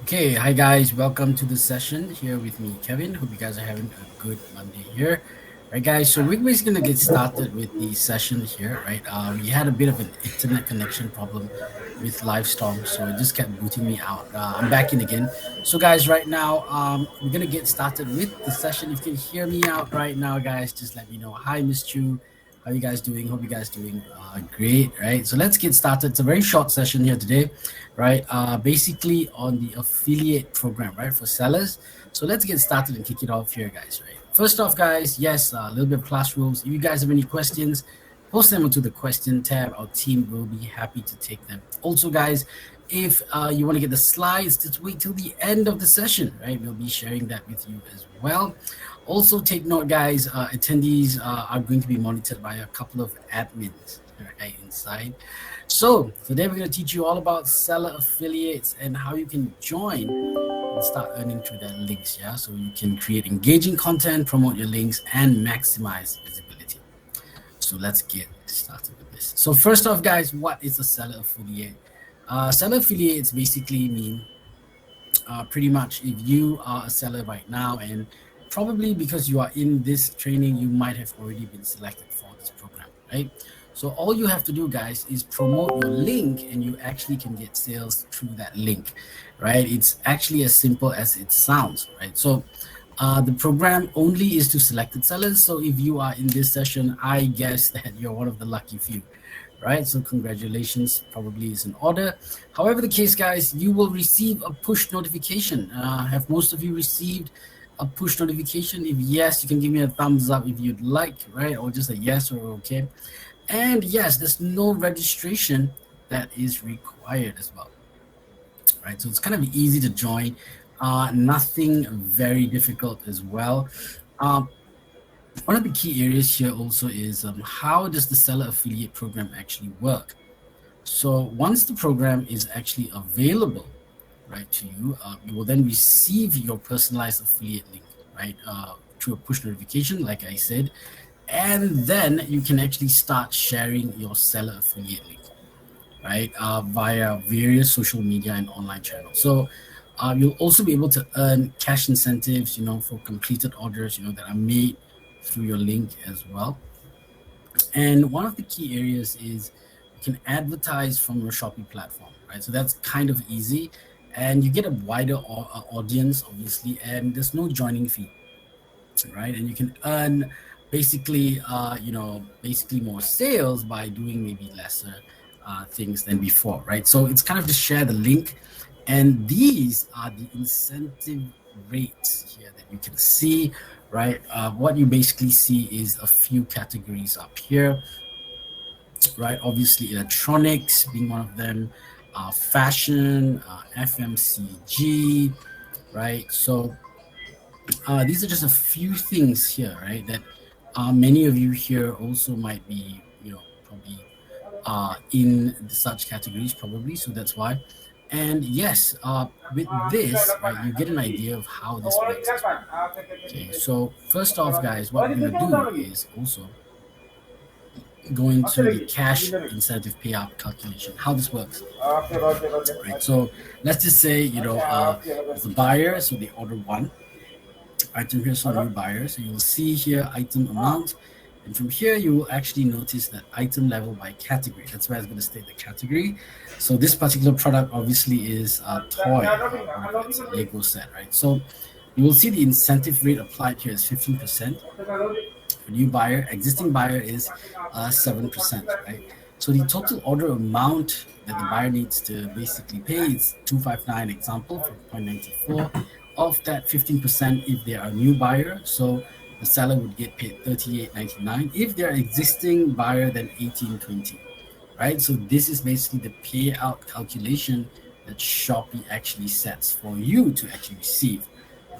Okay, hi guys, welcome to the session here with me, Kevin. Hope you guys are having a good Monday here. Right, guys, so we're basically gonna get started with the session here, right? We had a bit of an internet connection problem with Livestorm, so it just kept booting me out. I'm back in again. So, guys, right now, we're gonna get started with the session. If you can hear me out right now, guys, just let me know. Hi, Miss Chu. How you guys doing? Hope you guys doing great, right? So let's get started. It's a very short session here today, right? Basically on the affiliate program, right, for sellers. So let's get started and kick it off here, guys, right? First off, guys, yes, a little bit of class rules. If you guys have any questions, post them into the question tab. Our team will be happy to take them. Also, guys, if you want to get the slides, just wait till the end of the session, right? We'll be sharing that with you as well. Also, take note, guys, attendees are going to be monitored by a couple of admins right inside. So today we're going to teach you all about seller affiliates and how you can join and start earning through their links. Yeah, so you can create engaging content, promote your links, and maximize visibility. So let's get started with this. So first off, guys, what is a seller affiliate? Seller affiliates basically mean pretty much if you are a seller right now, and probably because you are in this training, you might have already been selected for this program, right? So all you have to do, guys, is promote your link and you actually can get sales through that link, right? It's actually as simple as it sounds, right? So the program only is to selected sellers. So if you are in this session, I guess that you're one of the lucky few, right? So congratulations, probably is in order. However the case, guys, you will receive a push notification. Have most of you received a push notification? If yes, you can give me a thumbs up if you'd like, right? Or just a yes or okay. And yes, there's no registration that is required as well, right? So it's kind of easy to join. Nothing very difficult as well. Um, One of the key areas here also is how does the seller affiliate program actually work? So once the program is actually available, right, to you, you will then receive your personalized affiliate link, right, through a push notification, like I said, and then you can actually start sharing your seller affiliate link, right, via various social media and online channels. So you'll also be able to earn cash incentives, for completed orders, that are made through your link as well. And one of the key areas is you can advertise from your Shopee platform, right? So that's kind of easy, and you get a wider audience, obviously, and there's no joining fee, right? And you can earn basically, basically more sales by doing maybe lesser things than before, right? So it's kind of just share the link, and these are the incentive rates here that you can see, right? What you basically see is a few categories up here, right? Obviously, electronics being one of them, fashion, FMCG, right? So these are just a few things here, right? That many of you here also might be, probably in such categories, probably. So that's why. And yes, with this, right, you get an idea of how this works as well. Okay, so first off, guys, what we're gonna do is also going to the cash incentive payout calculation, how this works. Right. So let's just say, there's a buyer, so they order one item here, so new buyer. So you'll see here item amount. And from here, you will actually notice that item level by category. That's where it's going to state the category. So this particular product obviously is a toy, or it's a Lego set, right? So you will see the incentive rate applied here is 15%. For new buyer, existing buyer is 7%, right? So the total order amount that the buyer needs to basically pay is 259, example, for 0.94. Of that, 15% if they are a new buyer. So the seller would get paid 38.99. If they're existing buyer, then 18.20, right? So this is basically the payout calculation that Shopee actually sets for you to actually receive.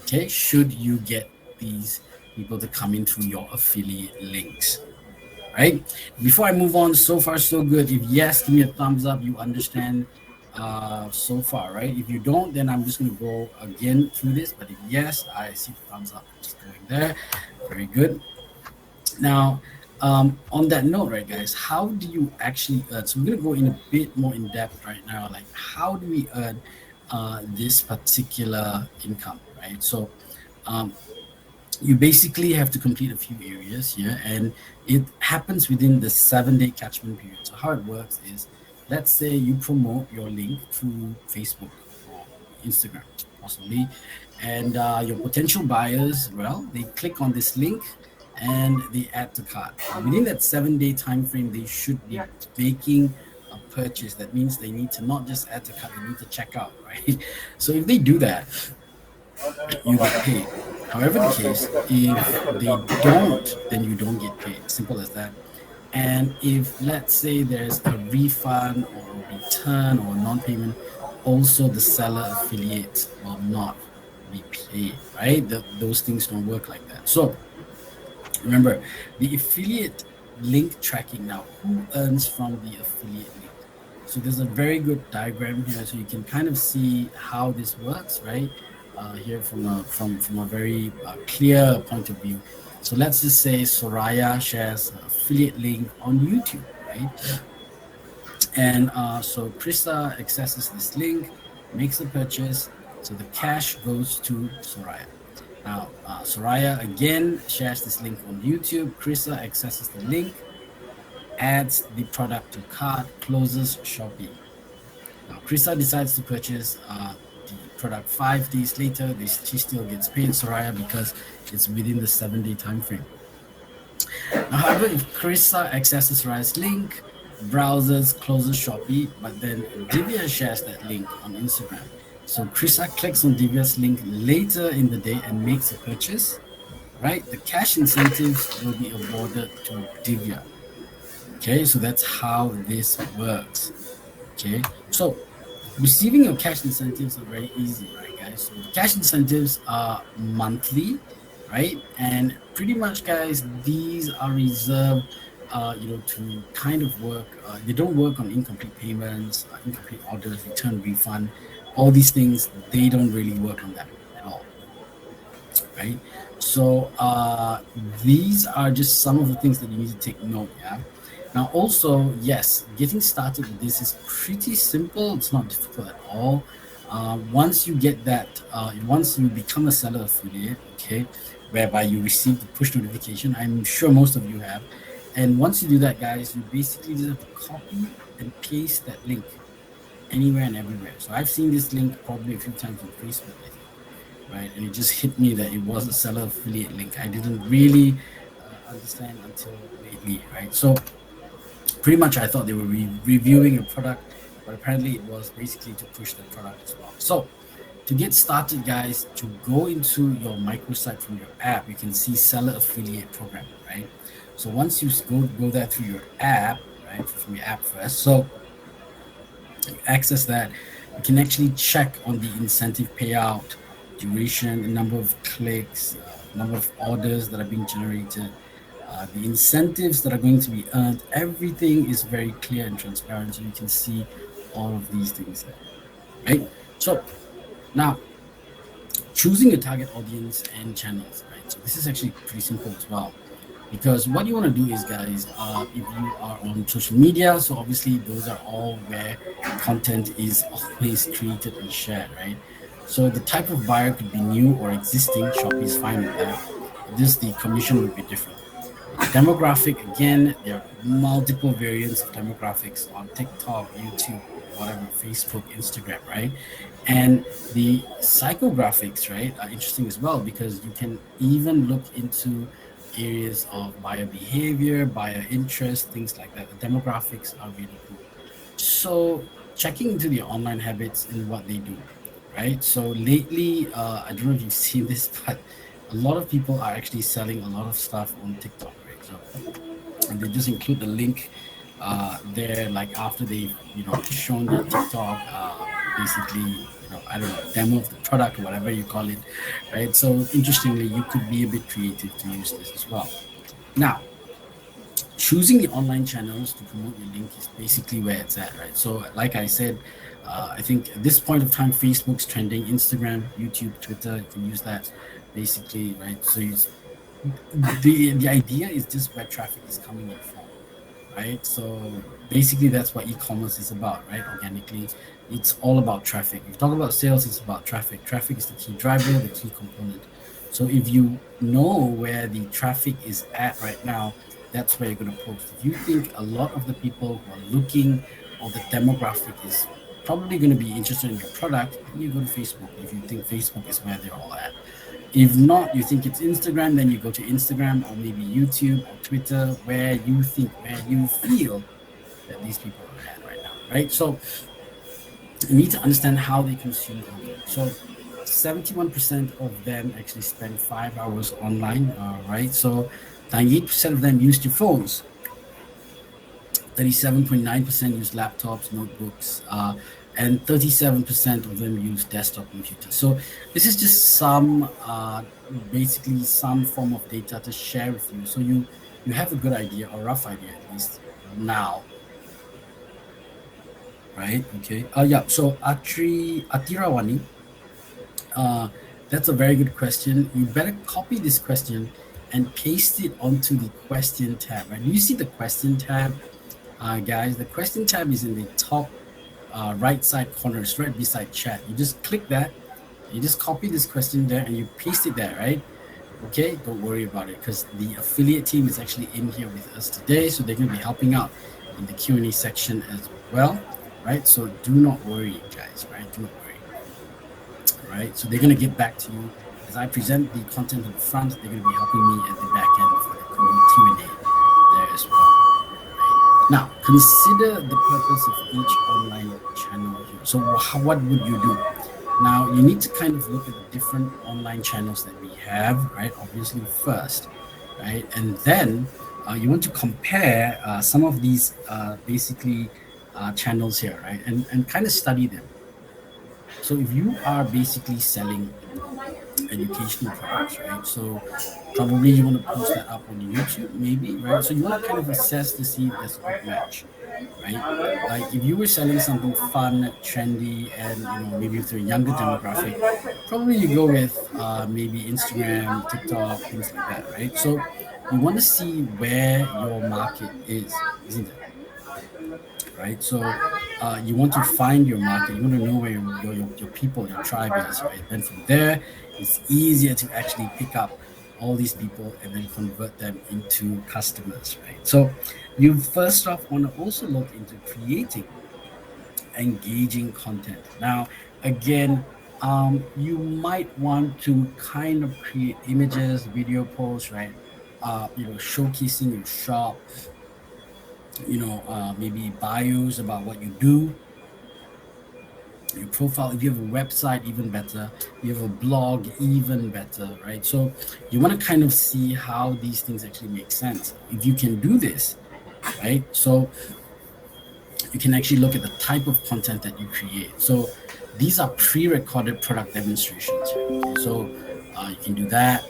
Okay, should you get these people to come in through your affiliate links, right? Before I move on, so far so good. If yes, give me a thumbs up. You understand so far, right? If you don't, then I'm just going to go again through this. But if yes, I see the thumbs up. Just going there. Very good. Now, on that note, right, guys, how do you actually earn? So we're going to go in a bit more in depth right now. Like, how do we earn this particular income, right? So um, you basically have to complete a few areas here, and it happens within the 7-day catchment period. So how it works is, let's say you promote your link through Facebook or Instagram possibly, and your potential buyers, well, they click on this link and they add to cart. Now within that 7-day time frame, they should be making a purchase. That means they need to not just add to cart, they need to check out, right? So if they do that, you get paid. However, the case, if they don't, then you don't get paid. Simple as that. And if, let's say, there's a refund or a return or a non-payment, also the seller affiliate will not be paid, right? Those things don't work like that. So remember, the affiliate link tracking. Now, who earns from the affiliate link? So there's a very good diagram here, so you can kind of see how this works, right? Here from a very clear point of view. So let's just say Soraya shares an affiliate link on YouTube, right? And so Krista accesses this link, makes the purchase. So the cash goes to Soraya. Now, Soraya again shares this link on YouTube. Krista accesses the link, adds the product to cart, closes Shopee. Now, Krista decides to purchase the product 5 days later. She still gets paid Soraya because it's within the 7-day time frame. Now, however, if Krista accesses Soraya's link, browsers, closes Shopee, but then Divya shares that link on Instagram. So Krista clicks on Divya's link later in the day and makes a purchase, right? The cash incentives will be awarded to Divya. Okay, so that's how this works. Okay, so receiving your cash incentives are very easy, right, guys? So the cash incentives are monthly, right? And pretty much, guys, these are reserved, to kind of work. They don't work on incomplete payments, incomplete orders, return, refund, all these things. They don't really work on that at all, right? So these are just some of the things that you need to take note. Yeah. Now, also, yes, getting started with this is pretty simple. It's not difficult at all. Once you get that, once you become a seller affiliate, okay, whereby you receive the push notification, I'm sure most of you have. And once you do that, guys, you basically just have to copy and paste that link anywhere and everywhere. So I've seen this link probably a few times on Facebook, I think, right? And it just hit me that it was a seller affiliate link. I didn't really understand until lately, right? So pretty much I thought they were reviewing a product, but apparently it was basically to push the product as well. So to get started, guys, to go into your microsite from your app, you can see seller affiliate program, right? So once you go there through your app, right, from your app first, so you access that, you can actually check on the incentive payout, duration, number of clicks, number of orders that are being generated, the incentives that are going to be earned. Everything is very clear and transparent, so you can see all of these things there, right? So now, choosing your target audience and channels, right? So this is actually pretty simple as well, because what you want to do is, guys, if you are on social media, so obviously those are all where content is always created and shared, right? So the type of buyer could be new or existing. Shopee is fine with that. This, the commission would be different. Demographic, again, there are multiple variants of demographics on TikTok, YouTube, whatever, Facebook, Instagram, right? And the psychographics, right, are interesting as well, because you can even look into areas of buyer behavior, buyer interest, things like that. The demographics are really cool. So checking into their online habits and what they do, right? So lately, I don't know if you've seen this, but a lot of people are actually selling a lot of stuff on TikTok, right? So, and they just include the link there, like after they've shown their TikTok, basically, I don't know, demo of the product or whatever you call it, right? So interestingly, you could be a bit creative to use this as well. Now, choosing the online channels to promote your link is basically where it's at, right? So like I said, I think at this point of time, Facebook's trending, Instagram, YouTube, Twitter, you can use that basically, right? So the idea is just where traffic is coming in from, right? So basically, that's what e-commerce is about, right? Organically, it's all about traffic. If you talk about sales, it's about traffic. Traffic is the key driver, the key component. So if you know where the traffic is at right now, that's where you're going to post. If you think a lot of the people who are looking, or the demographic is probably going to be interested in your product, then you go to Facebook. If you think Facebook is where they're all at. If not, you think it's Instagram, then you go to Instagram or maybe YouTube or Twitter, where you think, where you feel that these people are at right now, right? So you need to understand how they consume content. So 71% of them actually spend 5 hours online, right? So 98% of them use their phones. 37.9% use laptops, notebooks, and 37% of them use desktop computers. So this is just some, basically some form of data to share with you, so you have a good idea, or rough idea at least now, right? Okay. Yeah. So Atirawani, uh, that's a very good question. You better copy this question and paste it onto the question tab. Right? You see the question tab, guys. The question tab is in the top right side corner. It's right beside chat. You just click that. You just copy this question there and you paste it there, right? Okay, don't worry about it, because the affiliate team is actually in here with us today, so they're going to be helping out in the Q&A section as well, right? So do not worry, guys, right? Do not worry, right? So they're going to get back to you as I present the content at the front. They're going to be helping me at the back end for the Q&A there as well. Now, consider the purpose of each online channel here. So, what would you do? Now, you need to kind of look at the different online channels that we have, right? Obviously, first, right? And then you want to compare some of these basically channels here, right? And kind of study them. So, if you are basically selling educational products, right? So probably you want to post that up on YouTube, maybe, right? So you want to kind of assess to see if there's a good match, right? Like if you were selling something fun, trendy, and maybe with a younger demographic, probably you go with maybe Instagram, TikTok, things like that, right? So you want to see where your market is, isn't it? Right? So you want to find your market. You want to know where your people, your tribe is, right? Then from there, it's easier to actually pick up all these people and then convert them into customers, right? So you first off want to also look into creating engaging content. Now, again, you might want to kind of create images, video posts, right? Showcasing your shop, maybe bios about what you do, your profile. If you have a website, even better. You have a blog, even better, right? So you want to kind of see how these things actually make sense. If you can do this, right? So you can actually look at the type of content that you create. So these are pre-recorded product demonstrations. Okay? So you can do that.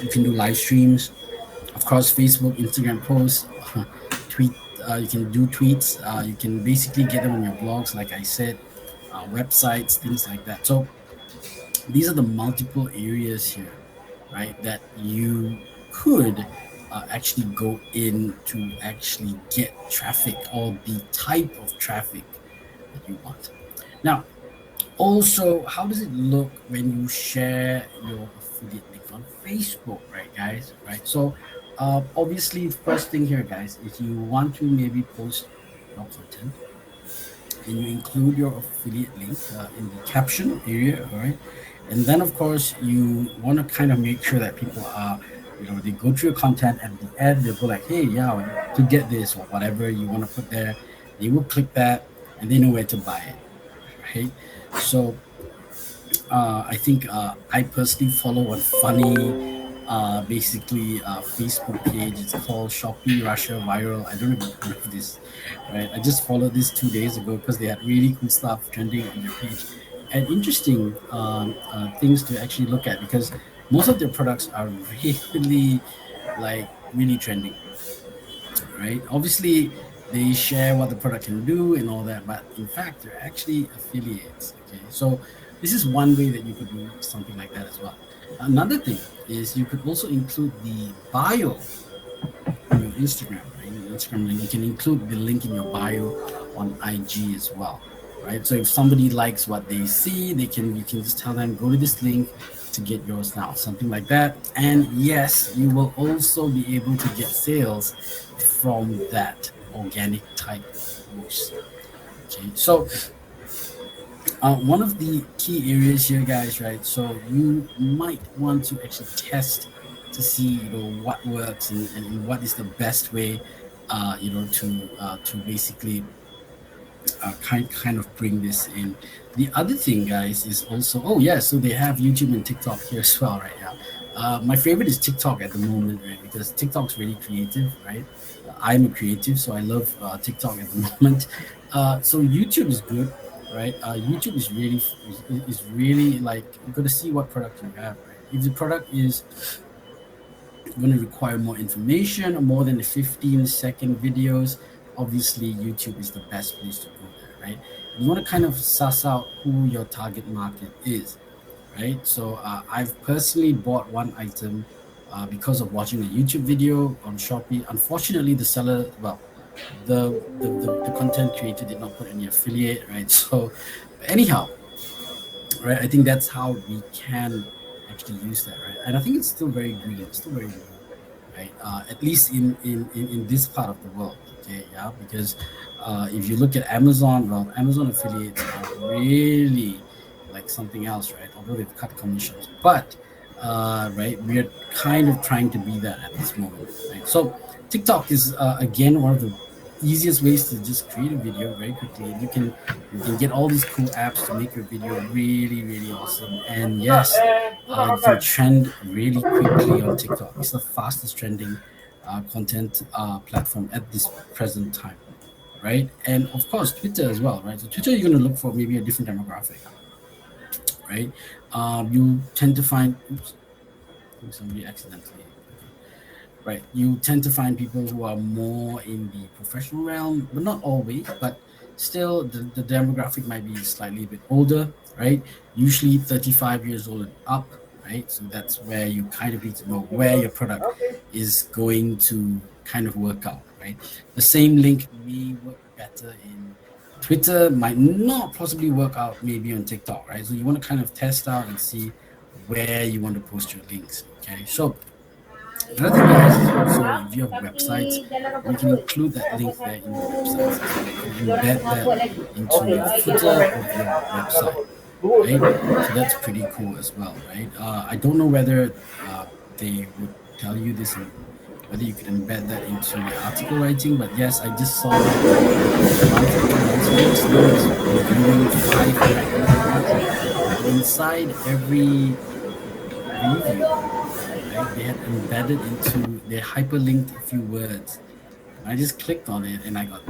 You can do live streams, of course, Facebook, Instagram posts, tweet. You can do tweets. You can basically get them on your blogs, like I said, websites, things like that. So these are the multiple areas here, right, that you could actually go in to actually get traffic, or the type of traffic that you want. Now, also, how does it look when you share your affiliate link on Facebook, right, guys? Right. So, obviously, first thing here, guys, is you want to maybe post your content and you include your affiliate link in the caption area, all right? And then, of course, you want to kind of make sure that people are, they go through your content, and at the end, they'll go like, hey, yeah, to get this or whatever you want to put there, they will click that and they know where to buy it, right? So I think I personally follow a funny, basically Facebook page. It's called Shopee Russia Viral. I don't know if you've heard of this, right? I just followed this 2 days ago because they had really cool stuff trending on their page, and interesting things to actually look at, because most of their products are really, like, really trending, right? Obviously, they share what the product can do and all that, but in fact, they're actually affiliates. Okay, so this is one way that you could do something like that as well. Another thing is you could also include the bio in your Instagram, right? In Instagram link, you can include the link in your bio on IG as well, right? So if somebody likes what they see, you can just tell them go to this link to get yours now, something like that. And yes, you will also be able to get sales from that organic type post. Okay, so one of the key areas here, guys, right? So you might want to actually test to see, what works and what is the best way, to basically kind of bring this in. The other thing, guys, is also, oh yeah, so they have YouTube and TikTok here as well, right? Yeah. My favorite is TikTok at the moment, right? Because TikTok's really creative, right? I'm a creative, so I love TikTok at the moment. So YouTube is good, right? YouTube is really like you got to see what product you have, right? If the product is going to require more information or more than the 15-second videos, obviously YouTube is the best place to go there, right? And you want to kind of suss out who your target market is, right? So I've personally bought one item because of watching a YouTube video on Shopee. Unfortunately, the seller, well, the content creator did not put any affiliate, right? So anyhow, right, I think that's how we can actually use that, right? And I think it's still very green, it's still very new, right? At least in this part of the world, okay, yeah, because if you look at Amazon, well, Amazon affiliates are really like something else, right? Although they've cut commissions, but right, we're kind of trying to be that at this moment, right? So TikTok is again one of the easiest ways to just create a video very quickly, and you can get all these cool apps to make your video really really awesome. And yes, you can trend really quickly on TikTok. It's the fastest trending content platform at this present time, right? And of course Twitter as well, right? So Twitter, you're going to look for maybe a different demographic, right? You tend to find, oops, I think somebody accidentally, okay, right, you tend to find people who are more in the professional realm, but not always, but still the demographic might be slightly a bit older, right? Usually 35 years old and up, right? So that's where you kind of need to know where your product is going to kind of work out, right? The same link may work better in Twitter, might not possibly work out maybe on TikTok, right? So you want to kind of test out and see where you want to post your links, okay? So another thing, guys, is also if you have websites, you can include that link there in your websites as well. You can embed that into your footer of your website, right? So that's pretty cool as well, right? I don't know whether they would tell you this and whether you could embed that into the article writing, but yes, I just saw that a month or 2 months ago. Someone was reviewing 5 magazines, and inside every review, right, they had embedded into, they hyperlinked a few words, and I just clicked on it and I got,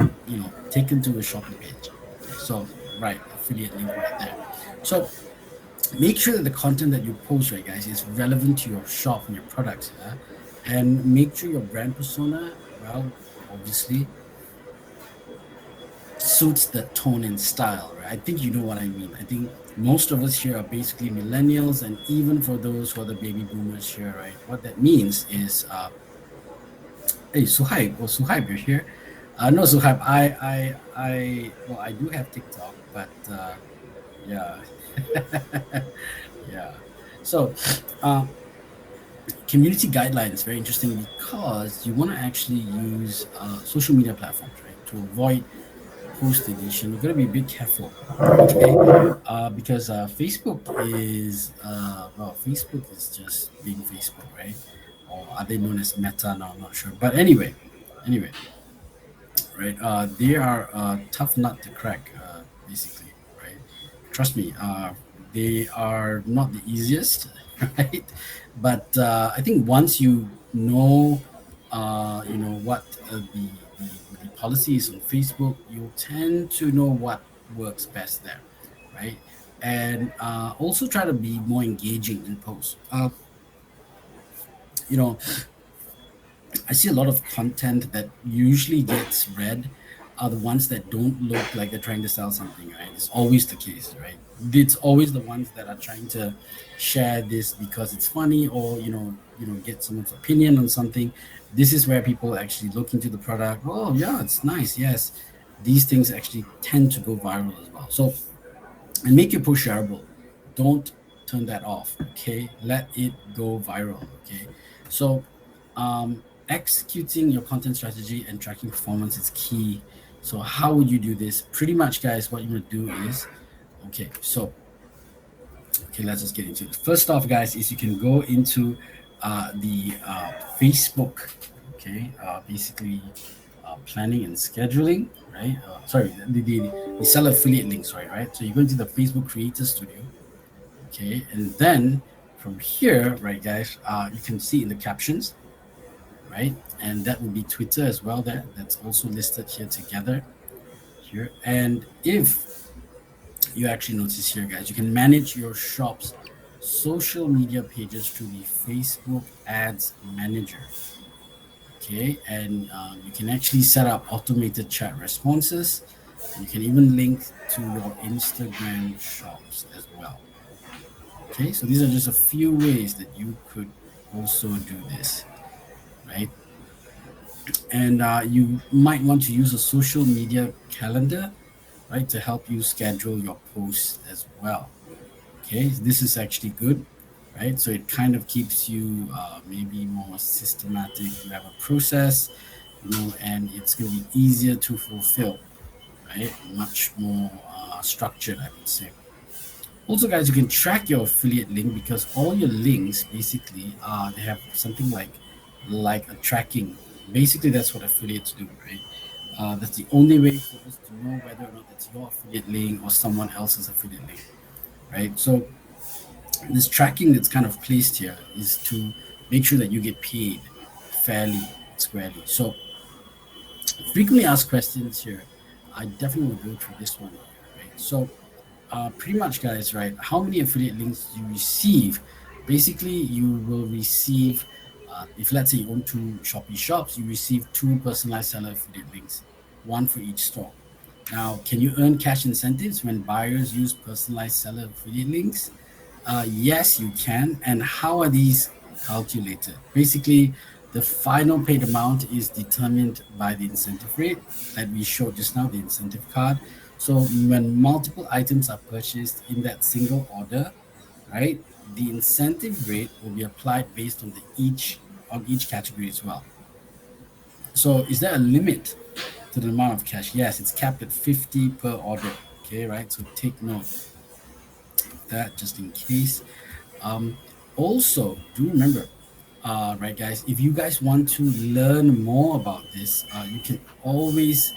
taken to a Shopee page. Okay, so right, affiliate link right there. So make sure that the content that you post, right, guys, is relevant to your shop and your products, yeah? And make sure your brand persona, well, obviously suits the tone and style, right? I think you know what I mean. I think most of us here are basically millennials, and even for those who are the baby boomers here, right? What that means is, hey, Suhaib, well, Suhaib, you're here. No, Suhaib, well, I do have TikTok, but yeah, yeah. So, uh, community guidelines very interesting because you want to actually use social media platforms, right, to avoid post deletion. You're going to be a bit careful, okay? Because Facebook is just being Facebook, right? Or are they known as Meta now? I'm not sure. But anyway, right? They are a tough nut to crack, basically, right? Trust me, they are not the easiest, right? But I think once you know, what the policy is on Facebook, you'll tend to know what works best there, right? And also try to be more engaging in posts. You know, I see a lot of content that usually gets read are the ones that don't look like they're trying to sell something, right? It's always the case, right? It's always the ones that are trying to share this because it's funny or get someone's opinion on something. This is where people actually look into the product. Oh yeah, it's nice. Yes, these things actually tend to go viral as well. So, and make your post shareable. Don't turn that off. Okay, let it go viral. Okay, so executing your content strategy and tracking performance is key. So how would you do this? Pretty much, guys, what you're gonna do is, okay, so okay, let's just get into it. First off, guys, is you can go into the Facebook, okay, basically planning and scheduling, right? Sorry, the seller affiliate link, sorry, right? So you go into the Facebook Creator Studio, okay, and then from here, right, guys, you can see in the captions, right, and that would be Twitter as well. That's also listed here together here, and if you actually notice here, guys, you can manage your shop's social media pages through the Facebook Ads Manager. Okay, and you can actually set up automated chat responses. And you can even link to your Instagram shops as well. Okay, so these are just a few ways that you could also do this, right? And you might want to use a social media calendar, right, to help you schedule your posts as well. Okay, this is actually good, right? So it kind of keeps you maybe more systematic. You have a process, and it's going to be easier to fulfill, right? Much more structured, I would say. Also, guys, you can track your affiliate link because all your links basically they have something like a tracking. Basically, that's what affiliates do, right? That's the only way for us to know whether or not it's your affiliate link or someone else's affiliate link, right? So this tracking that's kind of placed here is to make sure that you get paid fairly, squarely. So frequently asked questions here, I definitely will go through this one here, right? So pretty much, guys, right, how many affiliate links you receive? Basically, you will receive, if let's say you own two Shopee shops, you receive two personalized seller affiliate links, one for each store. Now, can you earn cash incentives when buyers use personalized seller affiliate links? Yes, you can. And how are these calculated? Basically, the final paid amount is determined by the incentive rate that we showed just now, the incentive card. So when multiple items are purchased in that single order, right, the incentive rate will be applied based on each category as well. So is there a limit to the amount of cash? Yes, it's capped at 50 per order. Okay, right? So take note of that just in case. Um, Also, do remember, right, guys, if you guys want to learn more about this, you can always